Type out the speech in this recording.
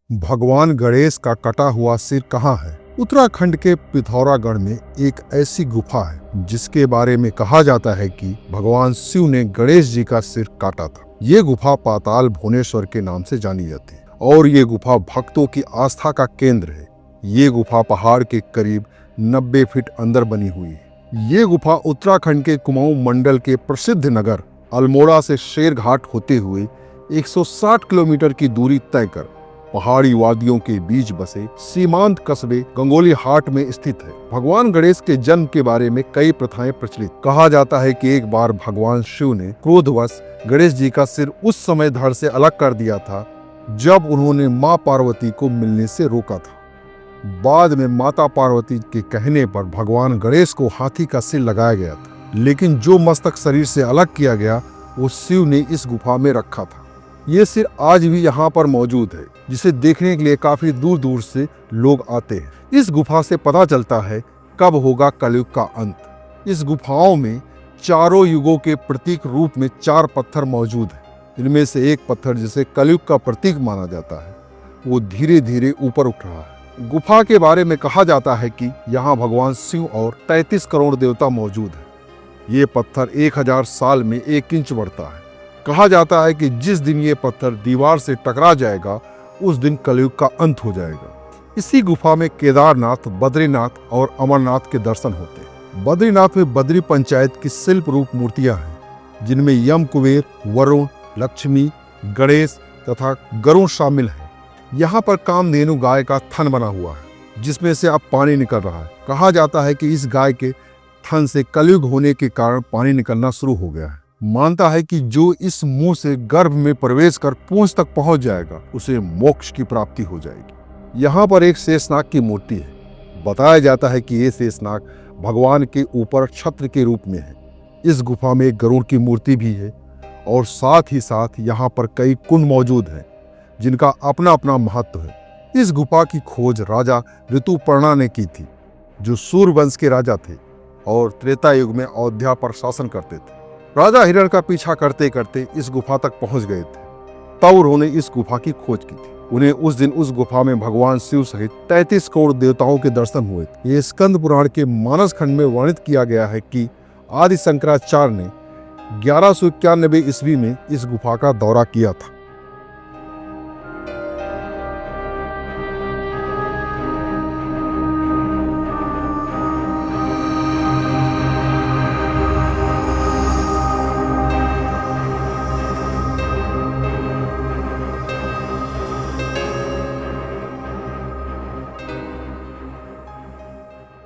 भगवान गणेश का कटा हुआ सिर कहाँ है? उत्तराखंड के पिथौरागढ़ में एक ऐसी गुफा है जिसके बारे में कहा जाता है कि भगवान शिव ने गणेश जी का सिर काटा था। ये गुफा पाताल भुवनेश्वर के नाम से जानी जाती है और ये गुफा भक्तों की आस्था का केंद्र है। ये गुफा पहाड़ के करीब 90 फीट अंदर बनी हुई है। ये गुफा उत्तराखंड के कुमाऊं मंडल के प्रसिद्ध नगर अल्मोड़ा से शेरघाट होते हुए 160 किलोमीटर की दूरी तय कर पहाड़ी वादियों के बीच बसे सीमांत कस्बे गंगोली हाट में स्थित है। भगवान गणेश के जन्म के बारे में कई प्रथाएं प्रचलित। कहा जाता है कि एक बार भगवान शिव ने क्रोधवश गणेश जी का सिर उस समय धड़ से अलग कर दिया था जब उन्होंने मां पार्वती को मिलने से रोका था। बाद में माता पार्वती के कहने पर भगवान गणेश को हाथी का सिर लगाया गया था, लेकिन जो मस्तक शरीर से अलग किया गया वो शिव ने इस गुफा में रखा था। ये सिर आज भी यहाँ पर मौजूद है, जिसे देखने के लिए काफी दूर दूर से लोग आते हैं। इस गुफा से पता चलता है कब होगा कलयुग का अंत। इस गुफाओं में चारों युगों के प्रतीक रूप में 4 पत्थर मौजूद हैं। इनमें से एक पत्थर जिसे कलयुग का प्रतीक माना जाता है वो धीरे धीरे ऊपर उठ रहा है। गुफा के बारे में कहा जाता है कि यहाँ भगवान शिव और 33 करोड़ देवता मौजूद है। ये पत्थर 1000 साल में 1 इंच बढ़ता है। कहा जाता है कि जिस दिन ये पत्थर दीवार से टकरा जाएगा उस दिन कलयुग का अंत हो जाएगा। इसी गुफा में केदारनाथ, बद्रीनाथ और अमरनाथ के दर्शन होते हैं। बद्रीनाथ में बद्री पंचायत की शिल्प रूप मूर्तियां हैं जिनमें यम, कुबेर, वरुण, लक्ष्मी, गणेश तथा गरुड़ शामिल हैं। यहाँ पर कामधेनु गाय का थन बना हुआ है जिसमें से अब पानी निकल रहा है। कहा जाता है कि इस गाय के थन से कलयुग होने के कारण पानी निकलना शुरू हो गया है। मानता है कि जो इस मुंह से गर्भ में प्रवेश कर पूंछ तक पहुंच जाएगा उसे मोक्ष की प्राप्ति हो जाएगी। यहाँ पर एक शेषनाग की मूर्ति है। बताया जाता है कि ये शेषनाग भगवान के ऊपर छत्र के रूप में है। इस गुफा में एक गरुड़ की मूर्ति भी है और साथ ही साथ यहाँ पर कई कुंड मौजूद हैं जिनका अपना अपना महत्व है। इस गुफा की खोज राजा ऋतुपर्णा ने की थी जो सूर्यवंश के राजा थे और त्रेता युग में अयोध्या पर शासन करते थे। राजा हिरण का पीछा करते करते इस गुफा तक पहुंच गए थे, तब उन्होंने इस गुफा की खोज की थी। उन्हें उस दिन उस गुफा में भगवान शिव सहित 33 करोड़ देवताओं के दर्शन हुए थे। ये स्कंद पुराण के मानस खंड में वर्णित किया गया है कि आदि शंकराचार्य ने 1191 ईस्वी में इस गुफा का दौरा किया था।